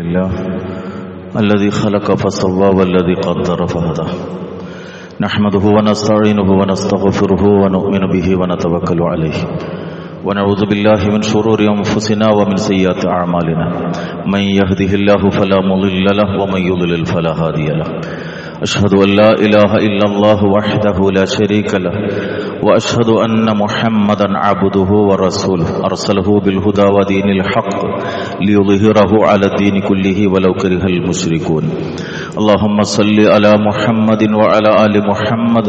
لله الذي خلق فسوى والذي قدر فهدى نحمده ونستعينه ونستغفره ونؤمن به ونتوكل عليه ونعوذ بالله من شرور أنفسنا ومن سيئات أعمالنا من يهده الله فلا مضل له ومن يضلل فلا هادي له أشهد أن لا إله إلا الله وحده لا شريك له وأشهد أن محمدا عبده ورسوله أرسله بالهدى ودين الحق ليظهره على الدين كله ولو كره المشركون اللهم صل على محمد وعلى آل محمد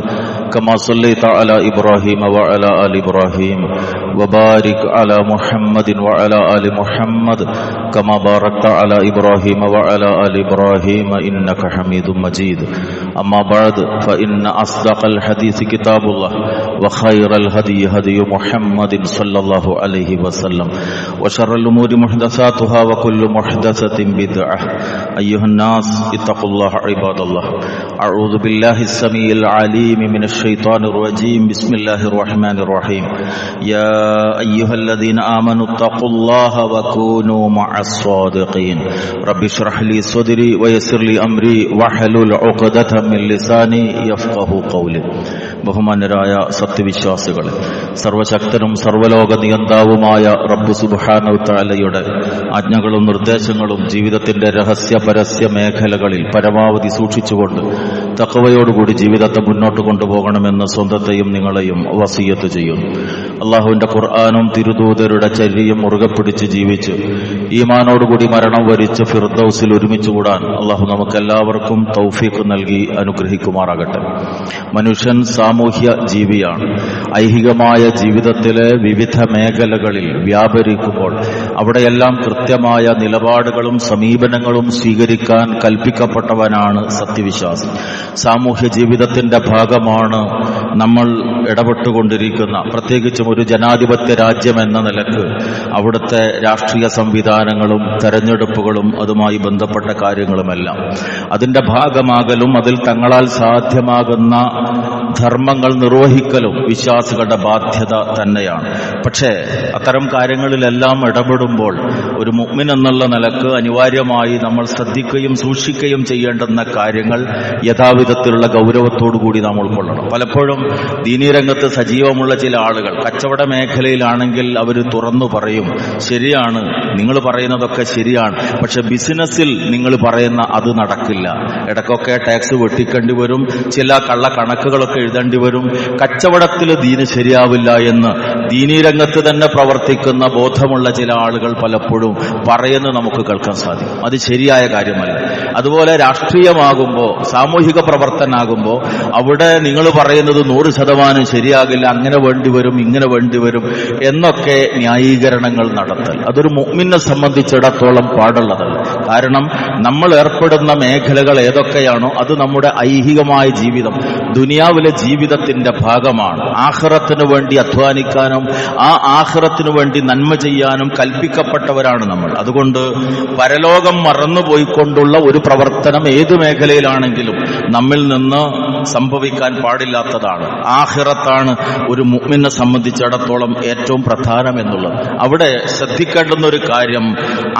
كما صليت على إبراهيم وعلى آل إبراهيم وبارك على محمد وعلى آل محمد كما باركت على إبراهيم وعلى آل إبراهيم إنك حميد مجيد أما بعد فإن أصدق الحديث كتاب الله وخير الهدي هدي محمد صلى الله عليه وسلم وشر الأمور محدثاتها وكل محدثة بدعة أيها الناس اتقوا الله عباد الله أعوذ بالله السميع العليم من الشيطان الرجيم بسم الله الرحمن الرحيم يا أيها الذين آمنوا اتقوا الله وكونوا مع الصادقين رب اشرح لي صدري ويسر لي أمري واحلل عقدة من لساني يفقهوا قولي ബഹുമാന്യരായ സത്യവിശ്വാസികളെ, സർവശക്തനും സർവലോക നിയന്താവുമായ റബ്ബ് സുബ്ഹാനഹു തആലയുടെ ആജ്ഞകളും നിർദ്ദേശങ്ങളും ജീവിതത്തിന്റെ രഹസ്യ പരസ്യ മേഖലകളിൽ പരമാവധി സൂക്ഷിച്ചുകൊണ്ട് തഖ്വയോടുകൂടി ജീവിതത്തെ മുന്നോട്ട് കൊണ്ടുപോകണമെന്ന് സ്വന്തത്തെയും നിങ്ങളെയും വസിയ്യത്ത് ചെയ്യുന്നു. അള്ളാഹുവിന്റെ ഖുർആനും തിരുദൂതരുടെ ചര്യയും മുറുകെ പിടിച്ച് ജീവിച്ച് ഈമാനോടുകൂടി മരണം വരിച്ച് ഫിർദൗസിൽ ഒരുമിച്ച് കൂടാൻ അള്ളാഹു നമുക്കെല്ലാവർക്കും തൗഫീഖ് നൽകി അനുഗ്രഹിക്കുമാറാകട്ടെ. മനുഷ്യൻ സാമൂഹ്യ ജീവിയാണ്. ഐഹികമായ ജീവിതത്തിലെ വിവിധ മേഖലകളിൽ വ്യാപരിക്കുമ്പോൾ അവിടെയെല്ലാം കൃത്യമായ നിലപാടുകളും സമീപനങ്ങളും സ്വീകരിക്കാൻ കൽപ്പിക്കപ്പെട്ടവനാണ് സത്യവിശ്വാസി. സാമൂഹ്യ ജീവിതത്തിന്റെ ഭാഗമാണ് നമ്മൾ ഇടപെട്ടുകൊണ്ടിരിക്കുന്ന, പ്രത്യേകിച്ചും ഒരു ജനാധിപത്യ രാജ്യം എന്ന നിലക്ക് അവിടുത്തെ രാഷ്ട്രീയ സംവിധാനങ്ങളും തെരഞ്ഞെടുപ്പുകളും അതുമായി ബന്ധപ്പെട്ട കാര്യങ്ങളുമെല്ലാം അതിന്റെ ഭാഗമാകലും അതിൽ തങ്ങളാൽ സാധ്യമാകുന്ന ധർമ്മങ്ങൾ നിർവഹിക്കലും വിശ്വാസികളുടെ ബാധ്യത തന്നെയാണ്. പക്ഷേ അത്തരം കാര്യങ്ങളിലെല്ലാം ഇടപെടുമ്പോൾ ഒരു മുഅ്മിൻ എന്നുള്ള നിലക്ക് അനിവാര്യമായി നമ്മൾ ശ്രദ്ധിക്കുകയും സൂക്ഷിക്കുകയും ചെയ്യേണ്ടുന്ന കാര്യങ്ങൾ യഥാവിധത്തിലുള്ള ഗൗരവത്തോടുകൂടി നാം ഉൾക്കൊള്ളണം. പലപ്പോഴും ദീനീ രംഗത്ത് സജീവമുള്ള ചില ആളുകൾ കച്ചവട മേഖലയിലാണെങ്കിൽ അവർ തുറന്നു പറയും, ശരിയാണ്, നിങ്ങൾ പറയുന്നതൊക്കെ ശരിയാണ്, പക്ഷെ ബിസിനസ്സിൽ നിങ്ങൾ പറയുന്ന അത് നടക്കില്ല. ഇടയ്ക്കൊക്കെ ടാക്സ് വെട്ടിക്കേണ്ടി വരും, ചില കള്ളക്കണക്കുകളൊക്കെ എഴുതേണ്ടി വരും, കച്ചവടത്തിൽ ദീന് ശരിയാവില്ല എന്ന് ദീനീ രംഗത്ത് തന്നെ പ്രവർത്തിക്കുന്ന ബോധമുള്ള ചില ആളുകൾ പലപ്പോഴും പറയുന്നത് നമുക്ക് കേൾക്കാൻ സാധിക്കും. അത് ശരിയായ കാര്യമല്ല. അതുപോലെ രാഷ്ട്രീയമാകുമ്പോൾ, സാമൂഹിക പ്രവർത്തനാകുമ്പോൾ അവിടെ നിങ്ങൾ പറയുന്നത് 100% ശരിയാകില്ല, അങ്ങനെ വേണ്ടിവരും, ഇങ്ങനെ വേണ്ടിവരും എന്നൊക്കെ ന്യായീകരണങ്ങൾ നടത്തൽ അതൊരു മുഅ്മിനെ സംബന്ധിച്ചിടത്തോളം പാടുള്ളതല്ല. കാരണം നമ്മൾ ഏർപ്പെടുന്ന മേഖലകൾ ഏതൊക്കെയാണോ അത് നമ്മുടെ ഐഹികമായ ജീവിതം, ദുനിയാവിലെ ജീവിതത്തിന്റെ ഭാഗമാണ്. ആഖിറത്തിന് വേണ്ടി അധ്വാനിക്കാനും ആ ആഖിറത്തിന് വേണ്ടി നന്മ ചെയ്യാനും കൽപ്പിക്കപ്പെട്ടവരാണ് നമ്മൾ. അതുകൊണ്ട് പരലോകം മറന്നുപോയിക്കൊണ്ടുള്ള ഒരു പ്രവർത്തനം ഏത് മേഖലയിലാണെങ്കിലും നമ്മിൽ നിന്ന് സംഭവിക്കാൻ പാടില്ലാത്തതാണ്. ആഖിറത്താണ് ഒരു മുഅ്മിനെ സംബന്ധിച്ചിടത്തോളം ഏറ്റവും പ്രധാനം എന്നുള്ളത്. അവിടെ ശ്രദ്ധിക്കേണ്ടുന്ന ഒരു കാര്യം,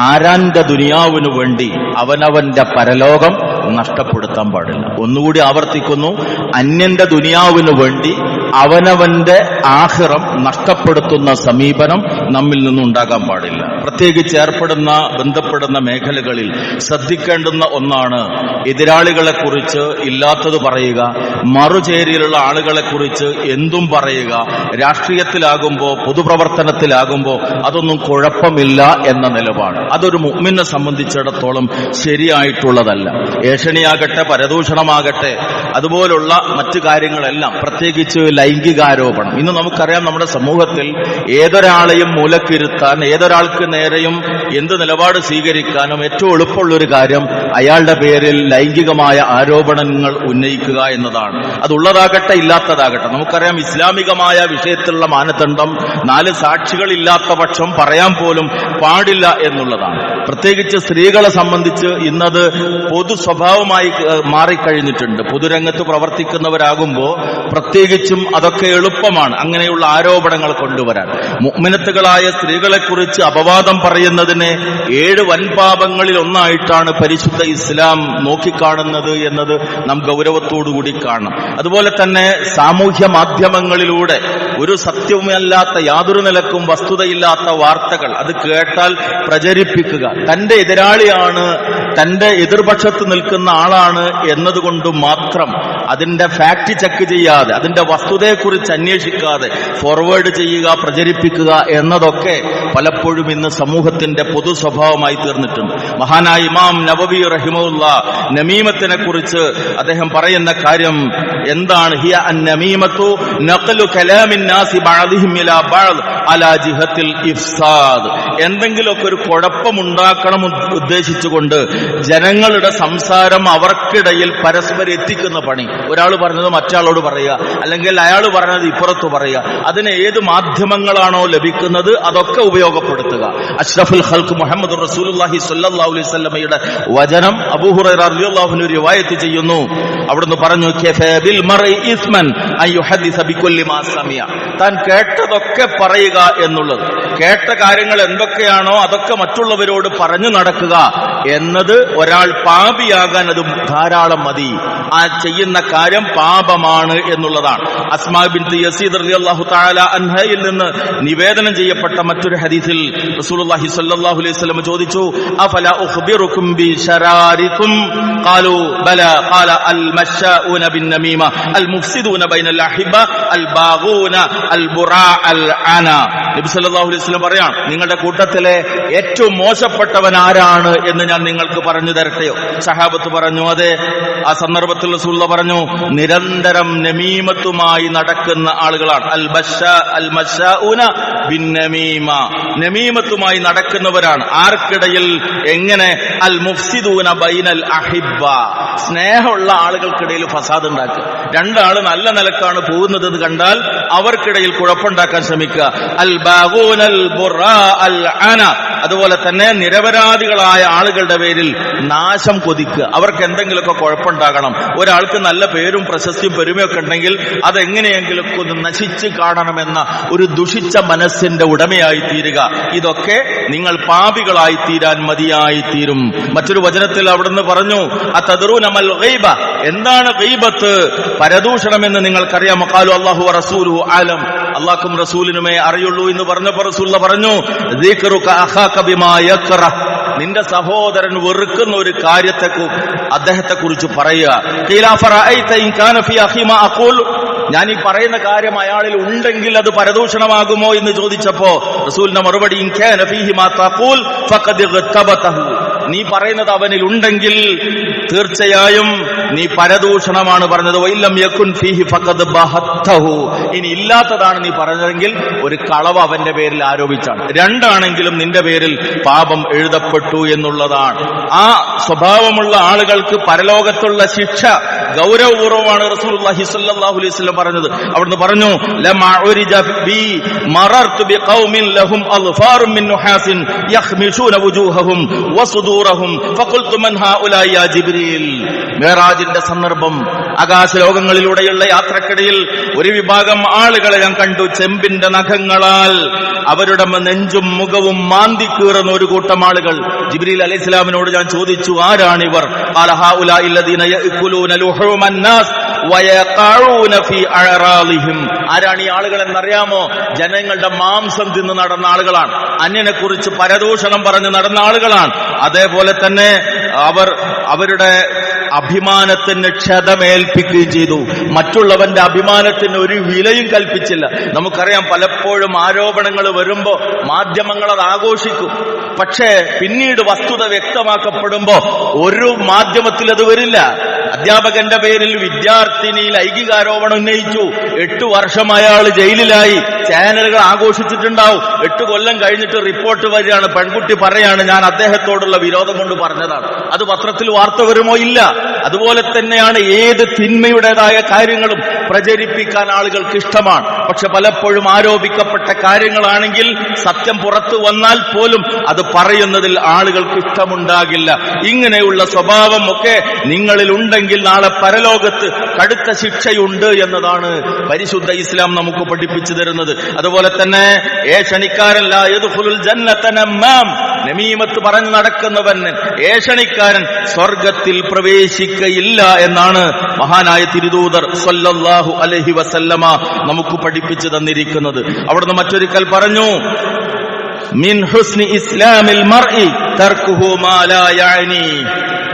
ആരാന്റെ ദുനിയാവിനു വേണ്ടി അവനവന്റെ പരലോകം നഷ്ടപ്പെടുത്താൻ പാടില്ല. ഒന്നുകൂടി ആവർത്തിക്കുന്നു, അന്യന്റെ ദുനിയാവിനു വേണ്ടി അവനവന്റെ ആഖിറം നഷ്ടപ്പെടുത്തുന്ന സമീപനം നമ്മിൽ നിന്നുണ്ടാകാൻ പാടില്ല. പ്രത്യേകിച്ച് ബന്ധപ്പെടുന്ന മേഖലകളിൽ ശ്രദ്ധിക്കേണ്ടുന്ന ഒന്നാണ് എതിരാളികളെ കുറിച്ച് ഇല്ലാത്തത് പറയുക, മറുചേരിയിലുള്ള ആളുകളെ കുറിച്ച് എന്തും പറയുക. രാഷ്ട്രീയത്തിലാകുമ്പോൾ, പൊതുപ്രവർത്തനത്തിലാകുമ്പോൾ അതൊന്നും കുഴപ്പമില്ല എന്ന നിലപാട് അതൊരു മുഅ്മിനെ സംബന്ധിച്ചിടത്തോളം ശരിയായിട്ടുള്ളതല്ല. ഏഷണിയാകട്ടെ, പരദൂഷണമാകട്ടെ, അതുപോലുള്ള മറ്റു കാര്യങ്ങളെല്ലാം, പ്രത്യേകിച്ച് ലൈംഗികാരോപണം. ഇന്ന് നമുക്കറിയാം, നമ്മുടെ സമൂഹത്തിൽ ഏതൊരാളെയും മൂലക്കിരുത്താൻ, ഏതൊരാൾക്ക് നേരെയും എന്ത് നിലപാട് സ്വീകരിക്കാനും ഏറ്റവും എളുപ്പമുള്ളൊരു കാര്യം അയാളുടെ പേരിൽ ലൈംഗികമായ ആരോപണങ്ങൾ ഉന്നയിക്കുക എന്നതാണ്. അതുള്ളതാകട്ടെ ഇല്ലാത്തതാകട്ടെ. നമുക്കറിയാം, ഇസ്ലാമികമായ വിഷയത്തിലുള്ള മാനദണ്ഡം 4 സാക്ഷികളില്ലാത്ത പക്ഷം പറയാൻ പോലും പാടില്ല എന്നുള്ളതാണ്. പ്രത്യേകിച്ച് സ്ത്രീകളെ സംബന്ധിച്ച് ഇന്നത് പൊതു സ്വഭാവമായി മാറിക്കഴിഞ്ഞിട്ടുണ്ട്. പൊതുരംഗത്ത് പ്രവർത്തിക്കുന്നവരാകുമ്പോൾ പ്രത്യേകിച്ചും അതൊക്കെ എളുപ്പമാണ് അങ്ങനെയുള്ള ആരോപണങ്ങൾ കൊണ്ടുവരാൻ. മുഅ്മിനത്തുകളായ സ്ത്രീകളെക്കുറിച്ച് അപവാദം പറയുന്നതിനെ 7 വൻപാപങ്ങളിൽ ഒന്നായിട്ടാണ് പരിശുദ്ധ ഇസ്ലാം നോക്കിക്കാണുന്നത് എന്നത് നാം ഗൗരവത്തോടുകൂടി കാണണം. അതുപോലെ തന്നെ സാമൂഹ്യ മാധ്യമങ്ങളിലൂടെ ഒരു സത്യവുമല്ലാത്ത, യാതൊരു നിലക്കും വസ്തുതയില്ലാത്ത വാർത്തകൾ അത് കേട്ടാൽ പ്രചരിപ്പിക്കുക, തന്റെ എതിരാളിയാണ്, തന്റെ എതിർപക്ഷത്ത് നിൽക്കുന്ന ആളാണ് എന്നതുകൊണ്ട് മാത്രം അതിന്റെ ഫാക്ട് ചെക്ക് ചെയ്യാതെ, അതിന്റെ വസ്തുതയെക്കുറിച്ച് അന്വേഷിക്കാതെ ഫോർവേഡ് ചെയ്യുക, പ്രചരിപ്പിക്കുക എന്നതൊക്കെ പലപ്പോഴും ഇന്ന് സമൂഹത്തിന്റെ പൊതു സ്വഭാവമായി തീർന്നിട്ടുണ്ട്. മഹാനായ ഇമാം നവവി റഹിമഹുല്ലാ നമീമത്തിനെ കുറിച്ച് അദ്ദേഹം പറയുന്ന കാര്യം എന്താണ്? ഹിയ അന്നമീമത്തു നഖ്ലു കലാമിൻ നാസി ബഅദിഹിം ഇലാ ബഅദ് അലാ ജിഹത്തിൽ ഇഫ്സാദ്. എന്തെങ്കിലുമൊക്കെ ഒരു കുഴപ്പമുണ്ടാക്കണം ഉദ്ദേശിച്ചുകൊണ്ട് ജനങ്ങളുടെ സംസാരം അവർക്കിടയിൽ പരസ്പരം എത്തിക്കുന്ന പണി. ഒരാൾ പറഞ്ഞത് മറ്റാളോട് പറയുക, അല്ലെങ്കിൽ അയാൾ പറഞ്ഞത് ഇപ്പുറത്ത് പറയുക. അതിന് ഏത് മാധ്യമങ്ങളാണോ ലഭിക്കുന്നത് അതൊക്കെ ഉപയോഗപ്പെടുത്തുക. അഷ്റഫുൽ ഖൽഖ് മുഹമ്മദ് റസൂലുള്ളാഹി സ്വല്ലല്ലാഹു അലൈഹി വസല്ലമയുടെ വചനം അബൂ ഹുറൈറ റളിയല്ലാഹു അൻഹു റിവായത്ത് ചെയ്യുന്നു. അവിടുന്ന് പറഞ്ഞു, കഫാ ബിൽ മർഇ ഇസ്മൻ അൻ യുഹദ്ദിസ ബികുല്ലി മാ സമിഅ. താൻ കേട്ടതൊക്കെ പറയുക എന്നുള്ളത്, കേട്ട കാര്യങ്ങൾ എന്തൊക്കെയാണോ അതൊക്കെ മറ്റുള്ളവരോട് പറഞ്ഞു നടക്കുക എന്നത് ഒരാൾ പാപിയാകാൻ അത് ധാരാളം മതി. ആ ചെയ്യുന്ന കാര്യം പാപമാണ് എന്നുള്ളതാണ്. അസ്മാ ബിൻത് യസീദ് റളിയല്ലാഹു തആല അൻഹയിൽ നിന്ന് നിവേദനം ചെയ്യപ്പെട്ട മറ്റൊരു ഹദീസിൽ റസൂലുള്ളാഹി സ്വല്ലല്ലാഹു അലൈഹി വസല്ലം ചോദിച്ചു, അഫല ഉഖ്ബിറുകും ബി ശറാരികും ഖാലു ബലാ ഖാല അൽ മശാഊന ബിൻ നമീമ അൽ മുഫ്സിദൂന ബൈനൽ അഹിബ അൽ ബാഗൂന അൽ ബുറാ അൽ അന. നബി സല്ലല്ലാഹു അലൈഹി വസല്ലം പറയാണ്, നിങ്ങളുടെ കൂട്ടത്തിലെ ഏറ്റവും മോശപ്പെട്ടവൻ ആരാണ് എന്ന് ഞാൻ നിങ്ങൾക്ക് പറഞ്ഞു തരട്ടെയോ? സഹാബത്ത് പറഞ്ഞു, അതെ. ആ സന്ദർഭത്തിൽ റസൂലുള്ളാഹി പറഞ്ഞു, നിരന്തരം നമീമത്തുമായി നടക്കുന്ന ആളുകളാണ്. അൽ മശാഊന ബിൻ നമീമ, നമീമത്തുമായി നടക്കുന്നവരാണ്. ആർക്കിടയിൽ? എങ്ങനെ? അൽ മുഫ്സിദൂന ബൈനൽ അഹിബ്ബ, സ്നേഹമുള്ള ആളുകൾക്കിടയിൽ ഫസാദ് ഉണ്ടാക്കുക. രണ്ടാള് നല്ല നിലക്കാണ് പോകുന്നത് എന്ന് കണ്ടാൽ അവർക്കിടയിൽ കുഴപ്പമുണ്ടാക്കാൻ ശ്രമിക്കുക. അൽ ബാഗൂനൽ ബുറാ അൽ അന, അതുപോലെ തന്നെ നിരപരാധികളായ ആളുകളുടെ പേരിൽ നാശം കൊതിക്കുക. അവർക്ക് എന്തെങ്കിലുമൊക്കെ കുഴപ്പമുണ്ടാകണം. ഒരാൾക്ക് നല്ല പേരും പ്രശസ്തിയും പെരുമയൊക്കെ ഉണ്ടെങ്കിൽ അതെങ്ങനെയെങ്കിലും ഒന്ന് നശിച്ച് കാണണമെന്ന ഒരു ദുഷിച്ച മനസ്സിന്റെ ഉടമയായി തീരുക. ഇതൊക്കെ നിങ്ങൾ പാപികളായി തീരാൻ മതിയായി തീരും. മറ്റൊരു വചനത്തിൽ അവിടുന്ന് പറഞ്ഞു, അതദ്റൂന മൽ ഗൈബ, എന്താണ് ഗൈബത്ത്? പരദൂഷണമെന്ന് നിങ്ങൾക്കറിയാമോ? ഖാലു അല്ലാഹു വറസൂലുഹു ആലം, അല്ലാഹുവും റസൂലിനുമേ അറിയുള്ളൂ എന്ന് പറഞ്ഞപ്പോൾ റസൂലുള്ളാഹി പറഞ്ഞു, ദിക്റുക അഖാക ബിമാ യക്റഹ്, നിന്റെ സഹോദരൻ വെറുക്കുന്ന ഒരു അദ്ദേഹത്തെ കുറിച്ച് പറയുക. ഖീല ഫറഅയ്ത ഇൻ കാന ഫീ അഖീ മാ അഖൂൽ, ഞാൻ ഈ പറയുന്ന കാര്യം അയാളിൽ ഉണ്ടെങ്കിൽ അത് പരദൂഷണമാകുമോ എന്ന് ചോദിച്ചപ്പോ റസൂലിന്റെ മറുപടി, ഇൻ കാന ഫീഹി മാ തഖൂൽ ഫഖദ് ഇഗ്തബതഹു, നീ പറയുന്നത് അവനിൽ ഉണ്ടെങ്കിൽ തീർച്ചയായും നീ പരദൂഷണമാണ് പറഞ്ഞത്. വഇല്ലം യകുൻ ഫീഹി ഫഖദ് ബഹത്തഹു, ഇനി ഇല്ലാത്തതാണ് നീ പറഞ്ഞതെങ്കിൽ ഒരു കളവ് അവന്റെ പേരിൽ ആരോപിച്ചാണ്. രണ്ടാണെങ്കിലും നിന്റെ പേരിൽ പാപം എഴുതപ്പെട്ടു എന്നുള്ളതാണ്. ആ സ്വഭാവമുള്ള ആളുകൾക്ക് പരലോകത്തുള്ള ശിക്ഷ ഗൗരവപൂർവ്വമാണ് റസൂലുള്ളാഹി സ്വല്ലല്ലാഹു അലൈഹി വസല്ലം പറഞ്ഞത്. അവിടുന്ന് പറഞ്ഞു, ലമാ ഉരിജ ബി മറർതു ബിഖൗമിൻ ലഹും അൽഫാറും മിൻ നുഹാസിൻ യഖ്മിശൂന വുജൂഹഹും വസുദൂറഹും ഫഖുൽതു മൻ ഹൗലാ യാ ജിബ്രീൽ. മിഅ്റാജിന്റെ സന്ദർഭം, ആകാശലോകങ്ങളിലൂടെയുള്ള യാത്രക്കിടയിൽ ഒരു വിഭാഗം ആളുകളെ ഞാൻ കണ്ടു, ചെമ്പിന്റെ നഖങ്ങളാൽ അവരുടെ നെഞ്ചും മുഖവും മാന്തി കീറുന്ന ഒരു കൂട്ടം ആളുകൾ. ജിബ്രീൽ അലൈഹിസ്സലാമിനോട് ഞാൻ ചോദിച്ചു, ആരാണിവർ? ഖാല ഹൗലാഇ അല്ലദീന യഅകുലൂന ലുഹൂമൻ നാസ് വയഖഊന ഫീ അഅറാളിഹിം. ആരാണ് ഈ ആളുകൾ എന്നറിയാമോ? ജനങ്ങളുടെ മാംസം തിന്ന് നടന്ന ആളുകളാണ്. അന്യനെ കുറിച്ച് പരദൂഷണം പറഞ്ഞ് നടന്ന ആളുകളാണ്. അതേപോലെ തന്നെ അവരുടെ അഭിമാനത്തിന് ക്ഷതമേൽപ്പിക്കുകയും ചെയ്തു. മറ്റുള്ളവന്റെ അഭിമാനത്തിന് ഒരു വിലയും കൽപ്പിച്ചില്ല. നമുക്കറിയാം, പലപ്പോഴും ആരോപണങ്ങൾ വരുമ്പോ മാധ്യമങ്ങൾ അത് ആഘോഷിക്കും. പക്ഷേ പിന്നീട് വസ്തുത വ്യക്തമാക്കപ്പെടുമ്പോ ഒരു മാധ്യമത്തിൽ അത് വരില്ല. അധ്യാപകന്റെ പേരിൽ വിദ്യാർത്ഥിനി ലൈംഗികാരോപണം ഉന്നയിച്ചു, 8 വർഷം അയാൾ ജയിലിലായി. ചാനലുകൾ ആഘോഷിച്ചിട്ടുണ്ടാവും. 8 കൊല്ലം കഴിഞ്ഞിട്ട് റിപ്പോർട്ട് വരികയാണ്, പെൺകുട്ടി പറയാണ്, ഞാൻ അദ്ദേഹത്തോടുള്ള വിരോധം കൊണ്ട് പറഞ്ഞതാണ്. അത് പത്രത്തിൽ വാർത്ത വരുമോ? ഇല്ല. അതുപോലെ തന്നെയാണ് ഏത് തിന്മയുടേതായ കാര്യങ്ങളും പ്രചരിപ്പിക്കാൻ ആളുകൾക്ക് ഇഷ്ടമാണ്. പക്ഷെ പലപ്പോഴും ആരോപിക്കപ്പെട്ട കാര്യങ്ങളാണെങ്കിൽ സത്യം പുറത്തു വന്നാൽ പോലും അത് പറയുന്നതിൽ ആളുകൾക്ക് ഇഷ്ടമുണ്ടാകില്ല. ഇങ്ങനെയുള്ള സ്വഭാവം ഒക്കെ നിങ്ങളിൽ ഉണ്ടെങ്കിൽ വിട്ടില്ലെങ്കിൽ നാളെ പരലോകത്ത് കടുത്ത ശിക്ഷയുണ്ട് എന്നതാണ് പരിശുദ്ധ ഇസ്ലാം നമുക്ക് പഠിപ്പിച്ചു തരുന്നത്. അതുപോലെ തന്നെ ഏഷണിക്കാരൻ ലാ യദ്ഖുലുൽ ജന്നത നമ്മാം, നമീമത്ത് പറഞ്ഞു നടക്കുന്നവൻ, ഏഷണിക്കാരൻ സ്വർഗത്തിൽ പ്രവേശിക്കയില്ല എന്നാണ് മഹാനായ തിരുദൂതർ സ്വല്ലല്ലാഹു അലൈഹി വസല്ലമ നമുക്ക് പഠിപ്പിച്ചു തന്നിരിക്കുന്നത്. അവിടുന്ന് മറ്റൊരിക്കൽ പറഞ്ഞു, മിൻ ഹുസ്നി ഇസ്ലാമിൽ മർഇ തർക്കുഹു മാ ലാ യഅനി.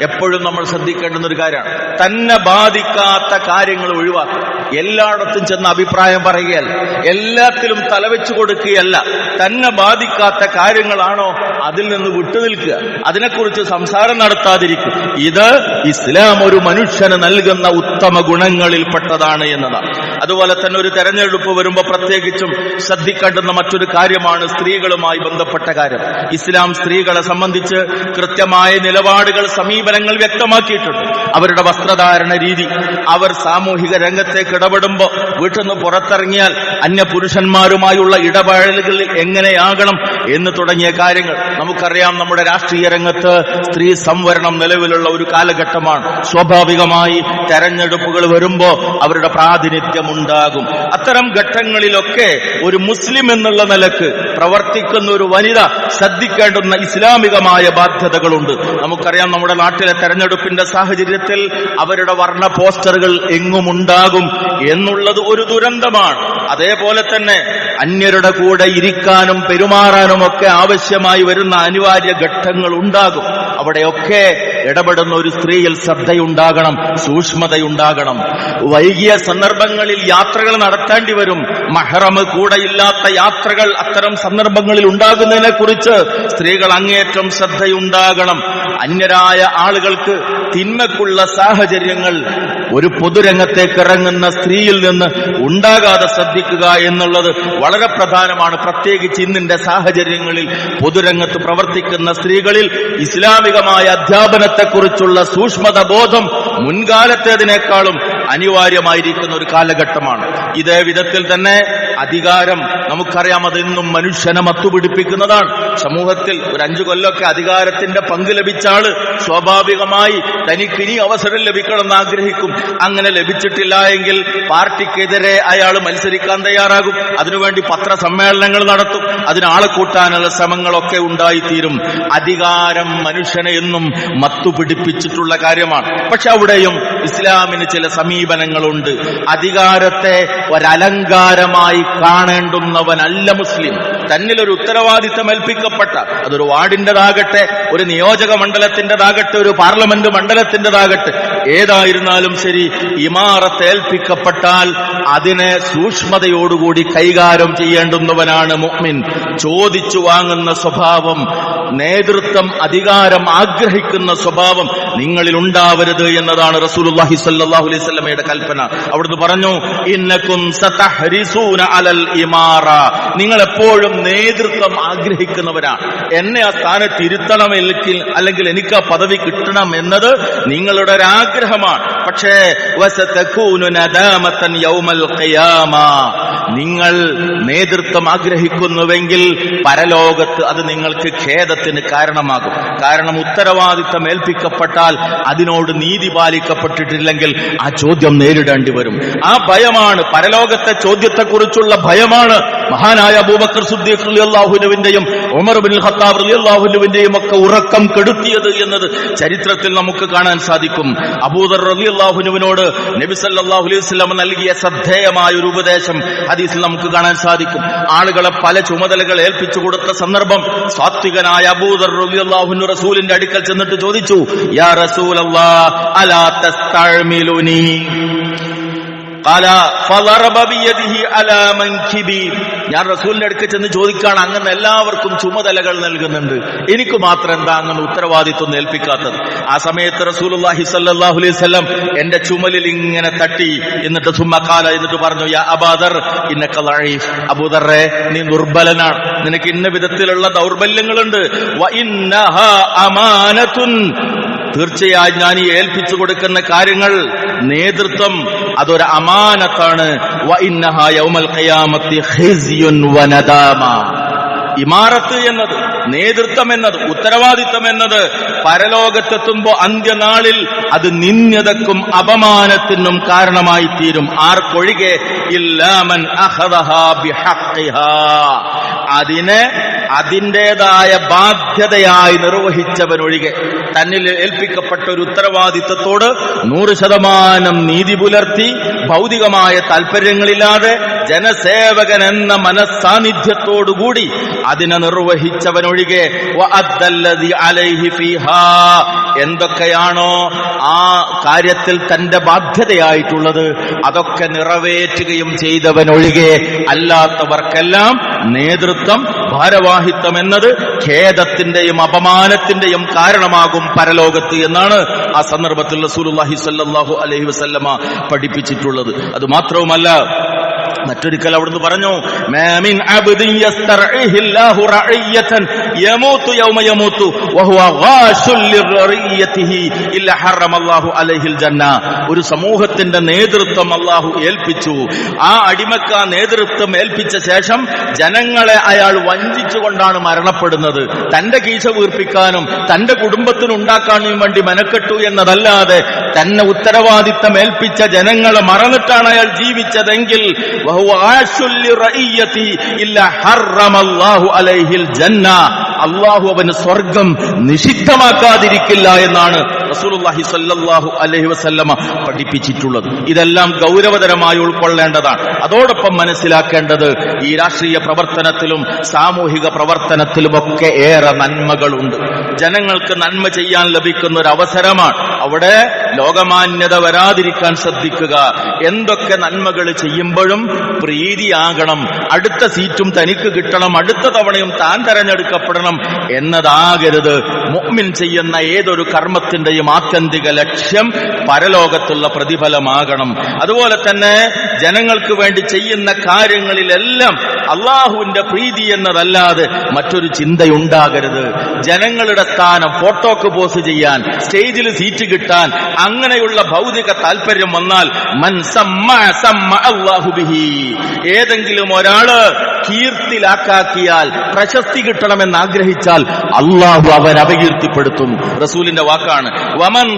എപ്പോഴും നമ്മൾ ശ്രദ്ധിക്കേണ്ടുന്ന ഒരു കാര്യമാണ്, തന്നെ ബാധിക്കാത്ത കാര്യങ്ങൾ ഒഴിവാക്കുക. എല്ലായിടത്തും ചെന്ന് അഭിപ്രായം പറയുകയല്ല, എല്ലാത്തിലും തലവെച്ചു കൊടുക്കുകയല്ല. തന്നെ ബാധിക്കാത്ത കാര്യങ്ങളാണോ അതിൽ നിന്ന് വിട്ടുനിൽക്കുക, അതിനെക്കുറിച്ച് സംസാരം നടത്താതിരിക്കുക. ഇത് ഇസ്ലാം ഒരു മനുഷ്യന് നൽകുന്ന ഉത്തമ ഗുണങ്ങളിൽപ്പെട്ടതാണ് എന്നതാണ്. അതുപോലെ തന്നെ ഒരു തെരഞ്ഞെടുപ്പ് വരുമ്പോൾ പ്രത്യേകിച്ചും ശ്രദ്ധിക്കേണ്ടുന്ന മറ്റൊരു കാര്യമാണ് സ്ത്രീകളുമായി ബന്ധപ്പെട്ട കാര്യം. ഇസ്ലാം സ്ത്രീകളെ സംബന്ധിച്ച് കൃത്യമായ നിലപാടുകൾ, സമീപനങ്ങൾ വ്യക്തമാക്കിയിട്ടുണ്ട്. അവരുടെ വസ്ത്രധാരണ രീതി, അവർ സാമൂഹിക രംഗത്തേക്ക് ഇടപെടുമ്പോൾ, വീട്ടിൽ നിന്ന് പുറത്തിറങ്ങിയാൽ അന്യ പുരുഷന്മാരുമായുള്ള ഇടപെടലുകളിൽ എങ്ങനെയാകണം എന്ന് തുടങ്ങിയ കാര്യങ്ങൾ നമുക്കറിയാം. നമ്മുടെ രാഷ്ട്രീയ രംഗത്ത് സ്ത്രീ സംവരണം നിലവിലുള്ള ഒരു കാലഘട്ടമാണ്. സ്വാഭാവികമായി തെരഞ്ഞെടുപ്പുകൾ വരുമ്പോൾ അവരുടെ പ്രാതിനിധ്യം ഉണ്ടാകും. അത്തരം ഘട്ടങ്ങളിലൊക്കെ ഒരു മുസ്ലിം എന്നുള്ള നിലക്ക് പ്രവർത്തിക്കുന്ന ഒരു വനിത ശ്രദ്ധിക്കേണ്ടുന്ന ഇസ്ലാമികമായ ബാധ്യതകളുണ്ട്. നമുക്കറിയാം, നമ്മുടെ നാട്ടിലെ തെരഞ്ഞെടുപ്പിന്റെ സാഹചര്യത്തിൽ അവരുടെ വർണ്ണ പോസ്റ്ററുകൾ എങ്ങുമുണ്ടാകും എന്നുള്ളത് ഒരു ദുരന്തമാണ്. അതേപോലെ തന്നെ അന്യരുടെ കൂടെ ഇരിക്കാനും പെരുമാറാനും ഒക്കെ ആവശ്യമായി വരുന്ന അനിവാര്യ ഘട്ടങ്ങൾ ഉണ്ടാകും. അവിടെയൊക്കെ ഇടപെടുന്ന ഒരു സ്ത്രീയിൽ ശ്രദ്ധയുണ്ടാകണം, സൂക്ഷ്മതയുണ്ടാകണം. വൈകിയ സന്ദർഭങ്ങളിൽ യാത്രകൾ നടത്തേണ്ടി വരും. മഹ്റം കൂടെയില്ലാത്ത യാത്രകൾ അത്തരം സന്ദർഭങ്ങളിൽ ഉണ്ടാകുന്നതിനെ കുറിച്ച് സ്ത്രീകൾ അങ്ങേയറ്റം ശ്രദ്ധയുണ്ടാകണം. അന്യരായ ആളുകൾക്ക് തിന്മക്കുള്ള സാഹചര്യങ്ങൾ ഒരു പൊതുരംഗത്തേക്ക് ഇറങ്ങുന്ന സ്ത്രീയിൽ നിന്ന് ഉണ്ടാകാതെ ശ്രദ്ധിക്കുക എന്നുള്ളത് വളരെ പ്രധാനമാണ്. പ്രത്യേകിച്ച് ഇന്നിന്റെ സാഹചര്യങ്ങളിൽ പൊതുരംഗത്ത് പ്രവർത്തിക്കുന്ന സ്ത്രീകളിൽ ഇസ്ലാമികമായ അധ്യാപനത്തെക്കുറിച്ചുള്ള സൂക്ഷ്മത ബോധം മുൻകാലത്തേതിനേക്കാളും അനിവാര്യമായിരിക്കുന്ന ഒരു കാലഘട്ടമാണ്. ഇതേ വിധത്തിൽ തന്നെ അധികാരം, നമുക്കറിയാം, അതെന്നും മനുഷ്യനെ മത്തുപിടിപ്പിക്കുന്നതാണ്. സമൂഹത്തിൽ ഒരു 5 കൊല്ലമൊക്കെ അധികാരത്തിന്റെ പങ്ക് ലഭിച്ച ആള് സ്വാഭാവികമായി തനിക്കിനി അവസരം ലഭിക്കണമെന്ന് ആഗ്രഹിക്കും. അങ്ങനെ ലഭിച്ചിട്ടില്ല എങ്കിൽ പാർട്ടിക്കെതിരെ അയാൾ മത്സരിക്കാൻ തയ്യാറാകും. അതിനുവേണ്ടി പത്രസമ്മേളനങ്ങൾ നടത്തും. അതിനാളെ കൂട്ടാനുള്ള ശ്രമങ്ങളൊക്കെ ഉണ്ടായിത്തീരും. അധികാരം മനുഷ്യനെ എന്നും മത്തുപിടിപ്പിച്ചിട്ടുള്ള കാര്യമാണ്. പക്ഷെ അവിടെയും ഇസ്ലാമിന് ചില സമീപനങ്ങളുണ്ട്. അധികാരത്തെ ഒരലങ്കാരമായി കാണേണ്ടുന്നവനല്ല മുസ്ലിം. തന്നിലൊരു ഉത്തരവാദിത്തം ഏൽപ്പിക്കപ്പെട്ട, അതൊരു വാർഡിന്റേതാകട്ടെ, ഒരു നിയോജക മണ്ഡലത്തിൻ്റെതാകട്ടെ, ഒരു പാർലമെന്റ് മണ്ഡലത്തിൻ്റെതാകട്ടെ, ഏതായിരുന്നാലും ശരി, ഇമാറത്ത് ഏൽപ്പിക്കപ്പെട്ടാൽ അതിനെ സൂക്ഷ്മതയോടുകൂടി കൈകാര്യം ചെയ്യേണ്ടുന്നവനാണ് മുഅ്മിൻ. ചോദിച്ചു വാങ്ങുന്ന സ്വഭാവം, നേതൃത്വം, അധികാരം ആഗ്രഹിക്കുന്ന സ്വഭാവം നിങ്ങളിൽ ഉണ്ടാവരുത് എന്നതാണ് റസൂലുള്ളാഹി സ്വല്ലല്ലാഹു അലൈഹി വസല്ലമയുടെ കൽപ്പന. അവിടുന്ന് പറഞ്ഞു, ഇന്നകും സതഹ്രിസൂന അലൽ ഇമാറ, നിങ്ങൾ എപ്പോഴും നേതൃത്വം ആഗ്രഹിക്കുന്നവരാണ്. എന്നെ ആ സ്ഥാനത്ത് ഇരുത്തണം, അല്ലെങ്കിൽ എനിക്ക് ആ പദവി കിട്ടണം എന്നത് നിങ്ങളുടെ ഒരാഗ്രഹമാണ്. പക്ഷേ വസതകൂനു നദാമതൻ യൗമൽ ഖിയാമ, നിങ്ങൾ നേതൃത്വം ആഗ്രഹിക്കുന്നുവെങ്കിൽ പരലോകത്ത് അത് നിങ്ങൾക്ക് ഖേദത്തിന് കാരണമാകും. കാരണം ഉത്തരവാദിത്തം ഏൽപ്പിക്കപ്പെട്ടാൽ അതിനോട് നീതി പാലിക്കപ്പെട്ടിട്ടില്ലെങ്കിൽ ആ ചോദ്യം നേരിടേണ്ടി വരും. ആ ഭയമാണ്, പരലോകത്തെ ചോദ്യത്തെക്കുറിച്ചുള്ള ഭയമാണ് മഹാനായ അബൂബക്കർ സിദ്ദീഖ് റളിയല്ലാഹു അൻഹുവിന്റെയും ഉമർ ഇബ്നുൽ ഖത്താബ് റളിയല്ലാഹു അൻഹുവിന്റെയും ഒക്കെ ഉറക്കം കെടുത്തിയത് എന്നത് ചരിത്രത്തിൽ നമുക്ക് കാണാൻ സാധിക്കും. അബൂദർ റളിയല്ലാഹു അൻഹുവിനോട് നബി സല്ലല്ലാഹു അലൈഹി വസല്ലം നൽകിയ ശ്രദ്ധേയമായ ഒരു ഉപദേശം ഹദീസിൽ നമുക്ക് കാണാൻ സാധിക്കും. ആളുകളെ പല ചുമതലകൾ ഏൽപ്പിച്ചു കൊടുത്ത സന്ദർഭം സാത്വികനായ അബൂദർ റളിയല്ലാഹു അൻഹു റസൂലിന്റെ അടുക്കൽ ചെന്നിട്ട് ചോദിച്ചു, യാ റസൂലല്ലാഹ് അലാ തസ്തഅ്മിലുനി ഖാല ഫളറബ ബിയദിഹി അലാ മൻകിബി. ഞാൻ റസൂലിന്റെ അടുക്കൽ ചെന്ന് ചോദിക്കാണ്, അങ്ങനെ എല്ലാവർക്കും ചുമതലകൾ നൽകുന്നുണ്ട്, എനിക്ക് മാത്രം എന്താ അങ്ങനെ ഉത്തരവാദിത്വം ഏൽപ്പിക്കാത്തത്? ആ സമയത്ത് റസൂലുള്ളാഹി സ്വല്ലല്ലാഹു അലൈഹി വസല്ലം എന്റെ ചുമലിൽ ഇങ്ങനെ തട്ടി, എന്നിട്ട് സുമ്മ ഖാല, എന്നിട്ട് പറഞ്ഞു, യാ അബൂദർ ഇന്നക ലഈഫ്, അബൂദറേ നീ ദുർബലനാണ്, നിനക്ക് ഇന്ന വിധത്തിലുള്ള ദൗർബല്യങ്ങളുണ്ട്. വ ഇന്നഹാ അമാനതുൻ, തീർച്ചയായും ഞാൻ ഈ ഏൽപ്പിച്ചു കൊടുക്കുന്ന കാര്യങ്ങൾ, നേതൃത്വം, അതൊരു അമാനത്താണ്. വ ഇന്നഹാ യൗമൽ ഖിയാമത്തി ഖിസ്യുൻ വ നദാമ, ഇമാറത്ത് എന്നത്, നേതൃത്വം എന്നത്, ഉത്തരവാദിത്വം എന്നത് പരലോകത്തെത്തുമ്പോ അന്ത്യനാളിൽ അത് നിന്ദ്യതക്കും അപമാനത്തിനും കാരണമായി തീരും. ആർക്കൊഴികെ? ഇല്ലാ മൻ അഖദഹാ ബിഹഖിഹാ, അതിനെ അതിൻ്റെതായ ബാധ്യതയായി നിർവഹിച്ചവനൊഴികെ. തന്നിൽ ഏൽപ്പിക്കപ്പെട്ട ഒരു ഉത്തരവാദിത്വത്തോട് 100% നീതി പുലർത്തി ഭൗതികമായ താല്പര്യങ്ങളില്ലാതെ ജനസേവകൻ എന്ന മനസ്സാന്നിധ്യത്തോടുകൂടി അതിനെ നിർവഹിച്ചവനൊഴികെ വഅദ്ദല്ലദി അലൈഹി ഫീഹാ, എന്തൊക്കെയാണോ ആ കാര്യത്തിൽ തന്റെ ബാധ്യതയായിട്ടുള്ളത് അതൊക്കെ നിറവേറ്റുകയും ചെയ്തവനൊഴികെ അല്ലാത്തവർക്കെല്ലാം നേതൃത്വം, ഭാരവാഹിത്വം എന്നത് ഖേദത്തിന്റെയും അപമാനത്തിന്റെയും കാരണമാകും പരലോകത്ത് എന്നാണ് ആ സന്ദർഭത്തിൽ റസൂലുള്ളാഹി സ്വല്ലല്ലാഹു അലൈഹി വസല്ലമ പഠിപ്പിച്ചിട്ടുള്ളത്. അത് മാത്രവുമല്ല, മറ്റൊരിക്കൽ അവിടുന്ന് പറഞ്ഞു, മാ മിൻ അബ്ദിൻ യസ്തർഇഹില്ലാഹു റഅയ്യതൻ യമൂതു യൗമ യമൂതു വഹുവ ഗാശുൽ ലിറഇയതിഹി ഇല്ലാ ഹറമല്ലാഹു അലൈഹിൽ ജന്ന. ഒരു സമൂഹത്തിന്റെ നേതൃത്വം അല്ലാഹു ഏൽപ്പിച്ചു. ആ അടിമക്ക് ആ നേതൃത്വം ഏൽപ്പിച്ച ശേഷം ജനങ്ങളെ അയാൾ വഞ്ചിച്ചുകൊണ്ടാണ് മരണപ്പെടുന്നത്. തന്റെ കീശ വീർപ്പിക്കാനും തന്റെ കുടുംബത്തിനുണ്ടാക്കാനും വേണ്ടി മെനക്കെട്ടു എന്നതല്ലാതെ തന്നെ ഉത്തരവാദിത്തം ഏൽപ്പിച്ച ജനങ്ങളെ മറന്നിട്ടാണ് അയാൾ ജീവിച്ചതെങ്കിൽ അല്ലാഹു അവന് സ്വർഗം നിഷിദ്ധമാക്കാതിരിക്കില്ല എന്നാണ് റസൂലുള്ളാഹി സ്വല്ലല്ലാഹു അലൈഹി വസല്ലമ പഠിപ്പിച്ചിട്ടുള്ളത്. ഇതെല്ലാം ഗൗരവതരമായി ഉൾക്കൊള്ളേണ്ടതാണ്. അതോടൊപ്പം മനസ്സിലാക്കേണ്ടത്, ഈ രാഷ്ട്രീയ പ്രവർത്തനത്തിലും സാമൂഹിക പ്രവർത്തനത്തിലുമൊക്കെ ഏറെ നന്മകളുണ്ട്. ജനങ്ങൾക്ക് നന്മ ചെയ്യാൻ ലഭിക്കുന്ന ഒരു അവസരമാണ്. അവിടെ ലോകമാന്യത വരാതിരിക്കാൻ ശ്രദ്ധിക്കുക. എന്തൊക്കെ നന്മകൾ ചെയ്യുമ്പോഴും പ്രീതിയാകണം, അടുത്ത സീറ്റും തനിക്ക് കിട്ടണം, അടുത്ത തവണയും താൻ തെരഞ്ഞെടുക്കപ്പെടണം എന്നതാകരുത്. മുഅ്മിൻ ചെയ്യുന്ന ഏതൊരു കർമ്മത്തിന്റെയും ആത്യന്തിക ലക്ഷ്യം പരലോകത്തുള്ള പ്രതിഫലമാകണം. അതുപോലെ തന്നെ ജനങ്ങൾക്ക് വേണ്ടി ചെയ്യുന്ന കാര്യങ്ങളിലെല്ലാം അള്ളാഹുവിന്റെ പ്രീതി എന്നതല്ലാതെ മറ്റൊരു ചിന്തയുണ്ടാകരുത്. ജനങ്ങളുടെ സ്ഥാനം, ഫോട്ടോക്ക് പോസ് ചെയ്യാൻ, സ്റ്റേജിൽ സീറ്റ് കിട്ടാൻ, അങ്ങനെയുള്ള ഭൗതിക താല്പര്യം വന്നാൽ മൻ സമ്മഅ അല്ലാഹു ബിഹി, ഏതെങ്കിലും ഒരാള് കീർത്തിലാക്കാക്കിയാൽ, പ്രശസ്തി കിട്ടണമെന്ന് ആഗ്രഹിച്ചാൽ അള്ളാഹു അവൻ അപകീർത്തിപ്പെടുത്തും. റസൂലിന്റെ വാക്കാണ്. വമൻ